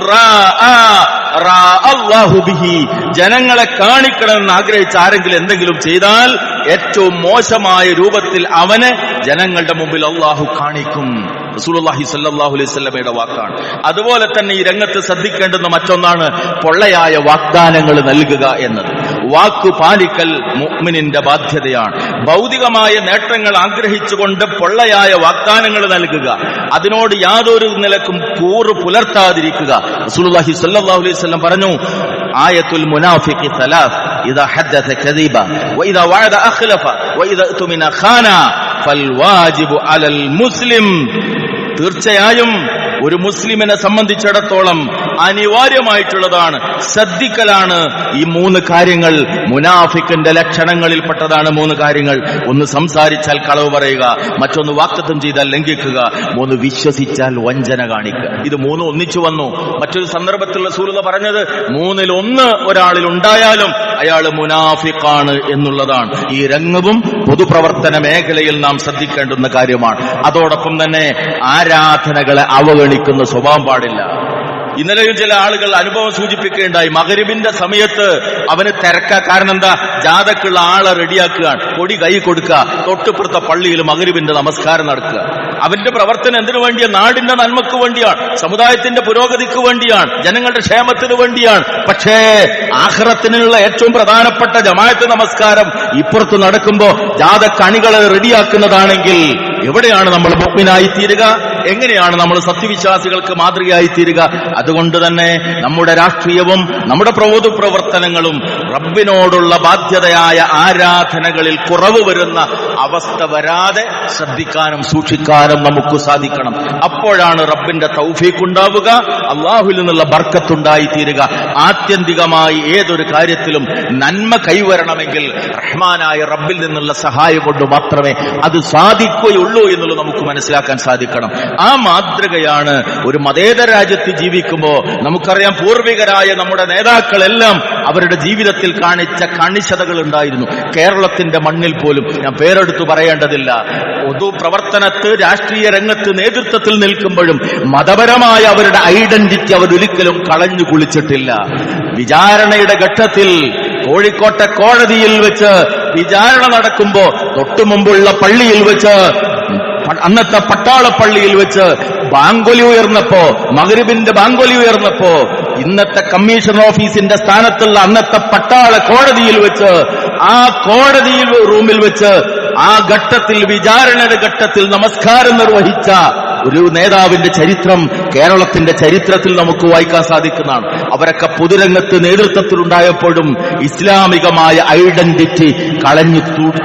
അല്ലാഹു ബിഹി, ജനങ്ങളെ കാണിക്കണമെന്ന് ആഗ്രഹിച്ച ആരെങ്കിലും എന്തെങ്കിലും ചെയ്താൽ ഏറ്റവും മോശമായ രൂപത്തിൽ അവനെ ജനങ്ങളുടെ മുമ്പിൽ അള്ളാഹു കാണിക്കും. റസൂലുള്ളാഹി സ്വല്ലല്ലാഹു അലൈഹി വസല്ലമയുടെ വാക്കാണ്. അതുപോലെ തന്നെ ഈ രംഗത്ത് ശ്രദ്ധിക്കേണ്ടുന്ന മറ്റൊന്നാണ് പൊള്ളയായ വാഗ്ദാനങ്ങൾ നൽകുക എന്നത്. വാക്കു പാലിക്കൽ മുഅ്മിനിന്റെ ബാധ്യതയാണ്. ഭൗതികമായ നേട്ടങ്ങൾ ആഗ്രഹിച്ചുകൊണ്ട് പൊള്ളയായ വാഗ്ദാനങ്ങൾ നൽകുക, അതിനോട് യാതൊരു നിലക്കും കൂറ് പുലർത്താതിരിക്കുക. റസൂലുള്ളാഹി സ്വല്ലല്ലാഹു അലൈഹി വസല്ലം പറഞ്ഞു, ആയത്തുൽ മുനാഫിഖി സലാസ്, ഇദാ ഹദ്ദസ കദീബ വഇദാ വഅദ അഖ്ലഫ വഇദാ തുമിന ഖാന ഫൽ വാജിബു അലൽ മുസ്ലിം. തീർച്ചയായും ഒരു മുസ്ലിമിനെ സംബന്ധിച്ചിടത്തോളം അനിവാര്യമായിട്ടുള്ളതാണ്, ശ്രദ്ധിക്കലാണ് ഈ 3 കാര്യങ്ങൾ. മുനാഫിക്കിന്റെ ലക്ഷണങ്ങളിൽപ്പെട്ടതാണ് 3 കാര്യങ്ങൾ. ഒന്ന്, സംസാരിച്ചാൽ കളവ് പറയുക. മറ്റൊന്ന്, വാഗ്ദത്തം ചെയ്താൽ ലംഘിക്കുക. 3, വിശ്വസിച്ചാൽ വഞ്ചന കാണിക്കുക. ഇത് 3 ഒന്നിച്ചു വന്നു. മറ്റൊരു സന്ദർഭത്തിൽ റസൂലുള്ളാഹി പറഞ്ഞത് 3-ൽ 1 ഒരാളിൽ ഉണ്ടായാലും അയാൾ മുനാഫിഖാണ് എന്നുള്ളതാണ്. ഈ രംഗവും പൊതുപ്രവർത്തന മേഖലയിൽ നാം ശ്രദ്ധിക്കേണ്ടുന്ന കാര്യമാണ്. അതോടൊപ്പം തന്നെ ആരാധനകളെ അവഗണിക്കുന്ന സ്വഭാവം പാടില്ല. ഇന്നലെയും ചില ആളുകൾ അനുഭവം സൂചിപ്പിക്കുകയുണ്ടായി. മഗ്‌രിബിന്റെ സമയത്ത് അവന് തിരക്ക. കാരണം എന്താ? ജാഥക്കുള്ള ആളെ റെഡിയാക്കുകയാണ്, കൊടി കൈ കൊടുക്കുക, തൊട്ടുപുറത്തെ പള്ളിയിൽ മഗ്‌രിബിന്റെ നമസ്കാരം നടക്കുക. അവന്റെ പ്രവർത്തനം എന്തിനു വേണ്ടിയാണ്? നാടിന്റെ നന്മക്ക് വേണ്ടിയാണ്, സമുദായത്തിന്റെ പുരോഗതിക്ക് വേണ്ടിയാണ്, ജനങ്ങളുടെ ക്ഷേമത്തിന് വേണ്ടിയാണ്. പക്ഷേ ആഖിറത്തിനുള്ള ഏറ്റവും പ്രധാനപ്പെട്ട ജമാഅത്ത് നമസ്കാരം ഇപ്പുറത്ത് നടക്കുമ്പോ ജാഥക്കണികളെ റെഡിയാക്കുന്നതാണെങ്കിൽ എവിടെയാണ് നമ്മൾ മുഅ്മിനായി തീരുക? എങ്ങനെയാണ് നമ്മൾ സത്യവിശ്വാസികൾക്ക് മാതൃകയായി തീരുക? അതുകൊണ്ട് തന്നെ നമ്മുടെ രാഷ്ട്രീയവും നമ്മുടെ പ്രവർത്തനങ്ങളും റബ്ബിനോടുള്ള ബാധ്യതയായ ആരാധനകളിൽ കുറവ് വരുന്ന അവസ്ഥ വരാതെ ശ്രദ്ധിക്കാനും സൂക്ഷിക്കാനും നമുക്ക് സാധിക്കണം. അപ്പോഴാണ് റബ്ബിന്റെ തൗഫീഖ് ഉണ്ടാവുക, അള്ളാഹുവിൽ നിന്നുള്ള ബർക്കത്തുണ്ടായി തീരുക. ആത്യന്തികമായി ഏതൊരു കാര്യത്തിലും നന്മ കൈവരണമെങ്കിൽ റഹ്മാനായ റബ്ബിൽ നിന്നുള്ള സഹായം കൊണ്ട് മാത്രമേ അത് സാധിക്കുകയുള്ളൂ എന്നുള്ളത് നമുക്ക് മനസ്സിലാക്കാൻ സാധിക്കണം. ആ മാതൃകയാണ് ഒരു മതേതര രാജ്യത്ത് ജീവിക്കുമ്പോൾ നമുക്കറിയാം. പൂർവികരായ നമ്മുടെ നേതാക്കളെല്ലാം അവരുടെ ജീവിതത്തിൽ കാണിച്ച കണിശതകൾ ഉണ്ടായിരുന്നു. കേരളത്തിന്റെ മണ്ണിൽ പോലും ഞാൻ പേരെടുത്തു പറയേണ്ടതില്ല, പൊതുപ്രവർത്തനത്ത് രാഷ്ട്രീയ രംഗത്ത് നേതൃത്വത്തിൽ നിൽക്കുമ്പോഴും മതപരമായ അവരുടെ ഐഡന്റിറ്റി അവരൊരിക്കലും കളഞ്ഞു കുളിച്ചിട്ടില്ല. വിചാരണയുടെ ഘട്ടത്തിൽ കോഴിക്കോട്ടെ കോടതിയിൽ വെച്ച് വിചാരണ നടക്കുമ്പോ തൊട്ടുമുമ്പുള്ള പള്ളിയിൽ വെച്ച്, അന്നത്തെ പട്ടാളപ്പള്ളിയിൽ വെച്ച് ബാങ്കൊലി ഉയർന്നപ്പോ, മഗ്രിബിന്റെ ബാങ്കൊലി ഉയർന്നപ്പോ, ഇന്നത്തെ കമ്മീഷൻ ഓഫീസിന്റെ സ്ഥാനത്തുള്ള അന്നത്തെ പട്ടാള കോടതിയിൽ വെച്ച്, ആ കോടതിയിൽ റൂമിൽ വെച്ച് ആ ഘട്ടത്തിൽ വിചാരണയുടെ ഘട്ടത്തിൽ നമസ്കാരം നിർവഹിച്ച ഒരു നേതാവിന്റെ ചരിത്രം കേരളത്തിന്റെ ചരിത്രത്തിൽ നമുക്ക് വായിക്കാൻ സാധിക്കുന്നതാണ്. അവരൊക്കെ പൊതുരംഗത്ത് നേതൃത്വത്തിലുണ്ടായപ്പോഴും ഇസ്ലാമികമായ ഐഡന്റിറ്റി കളഞ്ഞു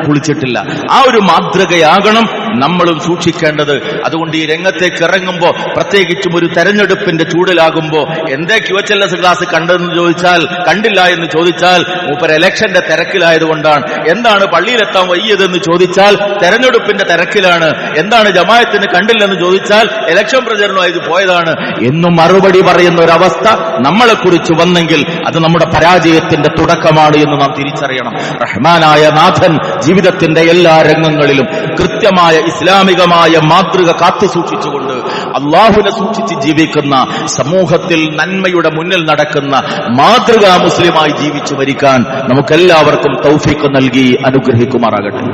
കുളിച്ചിട്ടില്ല. ആ ഒരു മാതൃകയാകണം നമ്മളും സൂക്ഷിക്കേണ്ടത്. അതുകൊണ്ട് ഈ രംഗത്തേക്ക് ഇറങ്ങുമ്പോൾ, പ്രത്യേകിച്ചും ഒരു തെരഞ്ഞെടുപ്പിന്റെ ചൂടിലാകുമ്പോൾ, എന്തേ QHLS ക്ലാസ് കണ്ടെന്ന് ചോദിച്ചാൽ, കണ്ടില്ല എന്ന് ചോദിച്ചാൽ മൂപ്പർ ഇലക്ഷന്റെ തിരക്കിലായതുകൊണ്ടാണ്. എന്താണ് പള്ളിയിലെത്താൻ വയ്യതെന്ന് ചോദിച്ചാൽ തെരഞ്ഞെടുപ്പിന്റെ തിരക്കിലാണ്. എന്താണ് ജമാഅത്തിന് കണ്ടില്ലെന്ന് ചോദിച്ചാൽ ഇലക്ഷൻ പ്രചരണമായത് പോയതാണ് എന്നും മറുപടി പറയുന്ന ഒരവസ്ഥ നമ്മളെക്കുറിച്ച് വന്നെങ്കിൽ അത് നമ്മുടെ പരാജയത്തിന്റെ തുടക്കമാണ് എന്ന് നാം തിരിച്ചറിയണം. റഹ്മാനായ നാഥൻ ജീവിതത്തിന്റെ എല്ലാ രംഗങ്ങളിലും കൃത്യമായ ഇസ്ലാമികമായ മാതൃക കാത്തുസൂക്ഷിച്ചുകൊണ്ട് അള്ളാഹുവിനെ സൂക്ഷിച്ച് ജീവിക്കുന്ന, സമൂഹത്തിൽ നന്മയുടെ മുന്നിൽ നടക്കുന്ന മാതൃകാ മുസ്ലിമായി ജീവിച്ചു മരിക്കാൻ നമുക്കെല്ലാവർക്കും തൗഫീഖ് നൽകി അനുഗ്രഹിക്കുമാറാകട്ടെ.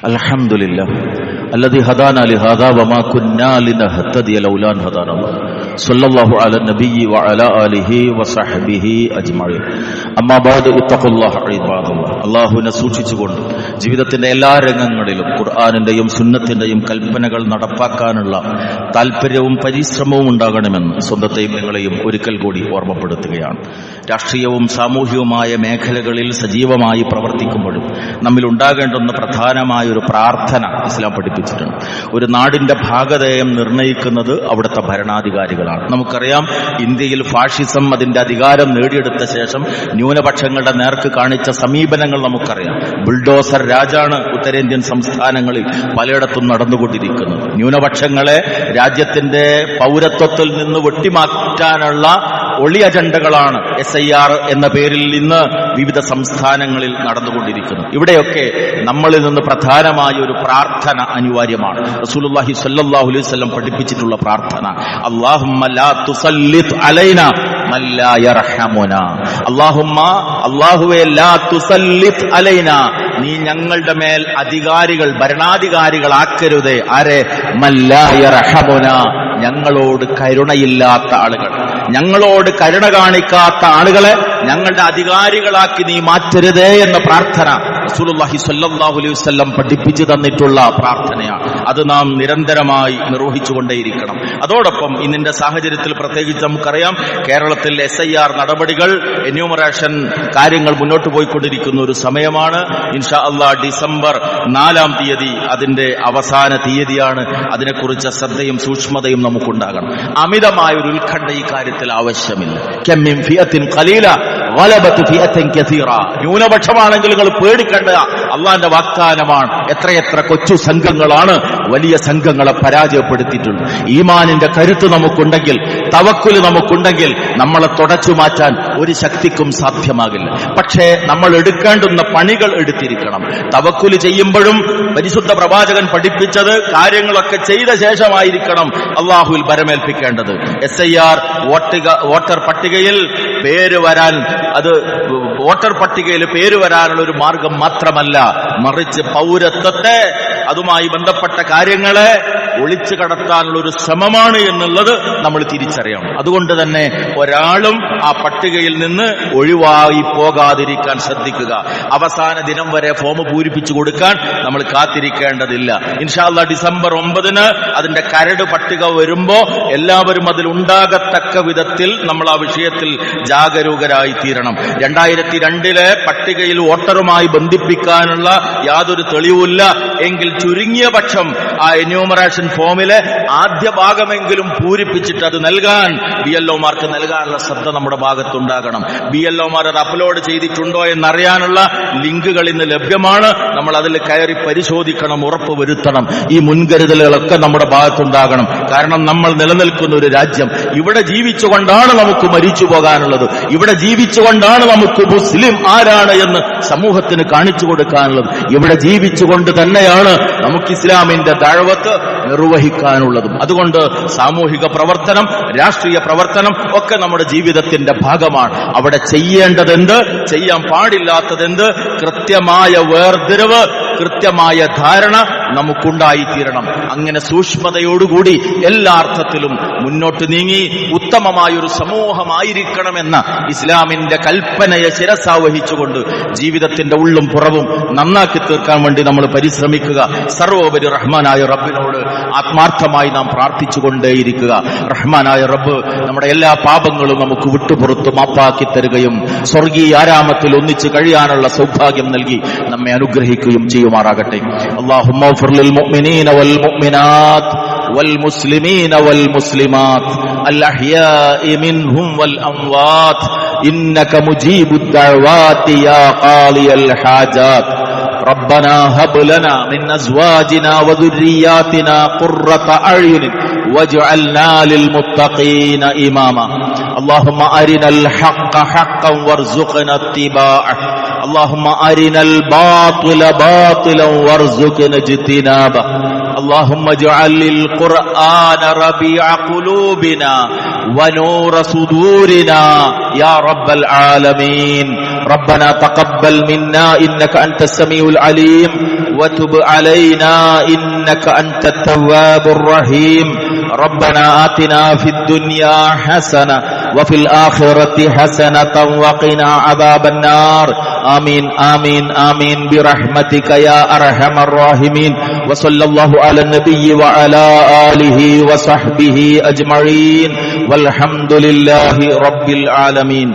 അൽഹംദുലില്ലാ الذي هدانا لهذا وما كنا لنهتدي لولا أن هدانا الله صلى الله على النبي وعلى آله وصحبه أجمعين أما بعد اتقوا الله عباد الله. അല്ലാഹുവിനെ സൂക്ഷിച്ചുകൊണ്ട് ജീവിതത്തിന്റെ എല്ലാ രംഗങ്ങളിലും ഖുർആനിന്റെയും സുന്നത്തിന്റെയും കൽപ്പനകൾ നടപ്പാക്കാനുള്ള താല്പര്യവും പരിശ്രമവും ഉണ്ടാകണമെന്ന് സ്വന്തത്തെയും നിങ്ങളെയും ഒരിക്കൽ കൂടി ഓർമ്മപ്പെടുത്തുകയാണ്. രാഷ്ട്രീയവും സാമൂഹികവുമായ മേഖലകളിൽ സജീവമായി പ്രവർത്തിക്കുമ്പോഴും നമ്മിൽ ഉണ്ടാകേണ്ടുന്ന പ്രധാനമായ ഒരു പ്രാർത്ഥന ഇസ്ലാം പഠിപ്പിച്ചിട്ടുണ്ട്. ഒരു നാടിന്റെ ഭാഗധേയം നിർണയിക്കുന്നത് അവിടുത്തെ ഭരണാധികാരികളാണ്. നമുക്കറിയാം, ഇന്ത്യയിൽ ഫാഷിസം അതിന്റെ അധികാരം നേടിയെടുത്ത ശേഷം ന്യൂനപക്ഷങ്ങളുടെ നേർക്ക് കാണിച്ച സമീപനങ്ങൾ നമുക്കറിയാം. ബുൾഡോസർ രാജാണ് ഉത്തരേന്ത്യൻ സംസ്ഥാനങ്ങളിൽ പലയിടത്തും നടന്നുകൊണ്ടിരിക്കുന്നത്. ന്യൂനപക്ഷങ്ങളെ രാജ്യത്തിന്റെ പൗരത്വത്തിൽ നിന്ന് വെട്ടിമാറ്റാനുള്ള ഒളി അജണ്ടകളാണ് SIR എന്ന പേരിൽ ഇന്ന് വിവിധ സംസ്ഥാനങ്ങളിൽ നടന്നുകൊണ്ടിരിക്കുന്നത്. ഇവിടെയൊക്കെ നമ്മളിൽ നിന്ന് പ്രധാനമായ ഒരു പ്രാർത്ഥന അനിവാര്യമാണ്. റസൂലുള്ളാഹി സ്വല്ലല്ലാഹു അലൈഹി വസല്ലം പഠിപ്പിച്ചിട്ടുള്ള പ്രാർത്ഥന, അല്ലാഹുമ്മ ലാ തുസല്ലിത് അലൈനാ മൻ ലാ യർഹമുനാ. അല്ലാഹുവേ ലാ തുസല്ലിത് അലൈനാ, നീ ഞങ്ങളുടെ മേൽ അധികാരികൾ, ഭരണാധികാരികളാക്കരുതേ. ആരെ? മൻ ലാ യർഹമുനാ, ഞങ്ങളോട് കരുണയില്ലാത്ത ആളുകൾ, ഞങ്ങളോട് കരുണ കാണിക്കാത്ത ആളുകളെ ഞങ്ങളുടെ അധികാരികളാക്കി നീ മാറ്റരുതേ എന്ന പ്രാർത്ഥന റസൂലുള്ളാഹി സ്വല്ലല്ലാഹു അലൈഹി വസല്ലം പഠിപ്പിച്ചു തന്നിട്ടുള്ള പ്രാർത്ഥനയാണ്. അത് നാം നിരന്തരമായി നിർവഹിച്ചുകൊണ്ടേയിരിക്കണം. അതോടൊപ്പം ഇന്നിന്റെ സാഹചര്യത്തിൽ പ്രത്യേകിച്ച് നമുക്കറിയാം, കേരളത്തിൽ SIR നടപടികൾ, എന്യൂമറേഷൻ കാര്യങ്ങൾ മുന്നോട്ട് പോയിക്കൊണ്ടിരിക്കുന്ന ഒരു സമയമാണ്. ഇൻഷാ അല്ലാഹ് ഡിസംബർ 4-ാം തീയതി അതിന്റെ അവസാന തീയതിയാണ്. അതിനെക്കുറിച്ച് ശ്രദ്ധയും സൂക്ഷ്മതയും നമുക്കുണ്ടാകണം. അമിതമായ ഒരു ഉത്കണ്ഠ ഈ കാര്യത്തിൽ ആവശ്യമില്ല. കമ്മിൻ ഫിയത്തിൻ ഖലീല ഗലബത് ഫിയത്തിൻ കസീറ. ന്യൂനപക്ഷമാണെങ്കിൽ നിങ്ങൾ പേടിക്കേണ്ട, അള്ളാന്റെ വാഗ്ദാനമാണ്. എത്രയെത്ര കൊച്ചു സംഘങ്ങളാണ് വലിയ സംഘങ്ങളെ പരാജയപ്പെടുത്തിയിട്ടുള്ളത്. ഈമാനിന്റെ കരുത്ത് നമുക്കുണ്ടെങ്കിൽ, തവക്കുൽ നമുക്കുണ്ടെങ്കിൽ നമ്മളെ തുടച്ചു മാറ്റാൻ ഒരു ശക്തിക്കും സാധ്യമാകില്ല. പക്ഷേ നമ്മൾ എടുക്കേണ്ടുന്ന പണികൾ എടുത്തിരിക്കണം. തവക്കുൽ ചെയ്യുമ്പോഴും പരിശുദ്ധ പ്രവാചകൻ പഠിപ്പിച്ചത് കാര്യങ്ങളൊക്കെ ചെയ്ത ശേഷമായിരിക്കണം അള്ളാഹുവിൽ ഭരമേൽപ്പിക്കേണ്ടത്. SIR വോട്ടർ പട്ടികയിൽ പേര് വരാൻ, അത് വോട്ടർ പട്ടികയിൽ പേര് വരാനുള്ള ഒരു മാർഗം മാത്രമല്ല, മറിച്ച് പൗരത്വത്തെ, അതുമായി ബന്ധപ്പെട്ട കാര്യങ്ങളെ ഒളിച്ചു കടത്താനുള്ള ഒരു ശ്രമമാണ് എന്നുള്ളത് നമ്മൾ തിരിച്ചറിയണം. അതുകൊണ്ട് തന്നെ ഒരാളും ആ പട്ടികയിൽ നിന്ന് ഒഴിവായി പോകാതിരിക്കാൻ ശ്രദ്ധിക്കുക. അവസാന ദിനം വരെ ഫോം പൂരിപ്പിച്ചു കൊടുക്കാൻ നമ്മൾ കാത്തിരിക്കേണ്ടതില്ല. ഇൻഷാ അല്ലാഹ് ഡിസംബർ 9-ന് അതിന്റെ കരട് പട്ടിക വരുമ്പോ എല്ലാവരും അതിൽ ഉണ്ടാകത്തക്ക വിധത്തിൽ നമ്മൾ ആ വിഷയത്തിൽ ജാഗരൂകരായി തീരണം. 2002-ലെ പട്ടികയിൽ വോട്ടറുമായി ബന്ധിപ്പിക്കാനുള്ള യാതൊരു തെളിവുമില്ല എങ്കിൽ ചുരുങ്ങിയ പക്ഷം ആ എന്യൂമറേഷൻ ഫോമിലെ ആദ്യ ഭാഗമെങ്കിലും പൂരിപ്പിച്ചിട്ട് അത് നൽകാൻ BLOമാർക്ക് നൽകാനുള്ള ശ്രദ്ധ നമ്മുടെ ഭാഗത്തുണ്ടാകണം. BLOമാർ അത് അപ്ലോഡ് ചെയ്തിട്ടുണ്ടോ എന്നറിയാനുള്ള ലിങ്കുകൾ ഇന്ന് ലഭ്യമാണ്. നമ്മൾ അതിൽ കയറി പരിശോധിക്കണം, ഉറപ്പ് വരുത്തണം. ഈ മുൻകരുതലുകളൊക്കെ നമ്മുടെ ഭാഗത്തുണ്ടാകണം. കാരണം നമ്മൾ നിലനിൽക്കുന്ന ഒരു രാജ്യം, ഇവിടെ ജീവിച്ചുകൊണ്ടാണ് നമുക്ക് മരിച്ചു പോകാനുള്ളത്. ഇവിടെ ജീവിച്ചുകൊണ്ടാണ് നമുക്ക് മുസ്ലിം ആരാണ് എന്ന് സമൂഹത്തിന് കാണിച്ചു കൊടുക്കാനുള്ളത്. ഇവിടെ ജീവിച്ചുകൊണ്ട് തന്നെയാണ് നമുക്ക് ഇസ്ലാമിന്റെ ദഅവത്ത് നിർവഹിക്കാനുള്ളതും. അതുകൊണ്ട് സാമൂഹിക പ്രവർത്തനം, രാഷ്ട്രീയ പ്രവർത്തനം ഒക്കെ നമ്മുടെ ജീവിതത്തിന്റെ ഭാഗമാണ്. അവിടെ ചെയ്യേണ്ടതെന്ത്, ചെയ്യാൻ പാടില്ലാത്തതെന്ത്, കൃത്യമായ വേർതിരിവ്, കൃത്യമായ ധാരണ നമുക്കുണ്ടായിത്തീരണം. അങ്ങനെ സൂക്ഷ്മതയോടുകൂടി എല്ലാ അർത്ഥത്തിലും മുന്നോട്ട് നീങ്ങി ഉത്തമമായൊരു സമൂഹമായിരിക്കണമെന്ന ഇസ്ലാമിന്റെ കൽപ്പനയെ ശിരസാവഹിച്ചുകൊണ്ട് ജീവിതത്തിന്റെ ഉള്ളും പുറവും നന്നാക്കി തീർക്കാൻ വേണ്ടി നമ്മൾ പരിശ്രമിക്കുക. സർവോപരി റഹ്മാനായ റബ്ബിനോട് ആത്മാർത്ഥമായി നാം പ്രാർത്ഥിച്ചുകൊണ്ടേയിരിക്കുക. റഹ്മാനായ റബ്ബ് നമ്മുടെ എല്ലാ പാപങ്ങളും നമുക്ക് വിട്ടുപുറത്ത് മാപ്പാക്കി തരികയും സ്വർഗീയ ആരാമത്തിൽ ഒന്നിച്ച് കഴിയാനുള്ള സൗഭാഗ്യം നൽകി നമ്മെ അനുഗ്രഹിക്കുകയും ചെയ്യുമാറാകട്ടെ. അല്ലാഹുമ്മ ഗ്ഫിർ ലിൽ മുഅ്മിനീന വൽ മുഅ്മിനാത്ത് വൽ മുസ്ലിമീന വൽ മുസ്ലിമാത്ത് അൽ അഹ്യാഇ മിൻഹും വൽ അംവാത്ത് ഇന്നക മുജീബുദ് ദഅവാതി യാ ഖാലിയൽ ഹാജാത്ത്. ربنا هب لنا من أزواجنا وذرياتنا قرة أعين واجعلنا للمتقين إماما. اللهم أرنا الحق حقا وارزقنا اتباعه. اللهم أرنا الباطل باطلا وارزقنا اجتنابه. اللهم اجعل القرآن ربيع قلوبنا ونور صدورنا يا رب العالمين. ربنا تقبل منا إنك أنت السميع العليم وتب علينا إنك أنت التواب الرحيم. ربنا آتنا في الدنيا حسنة وفي الآخرة حسنة وقنا عذاب النار. آمين آمين آمين برحمتك يا أرحم الراحمين. وصلى الله على النبي وعلى آله وصحبه أجمعين والحمد لله رب العالمين.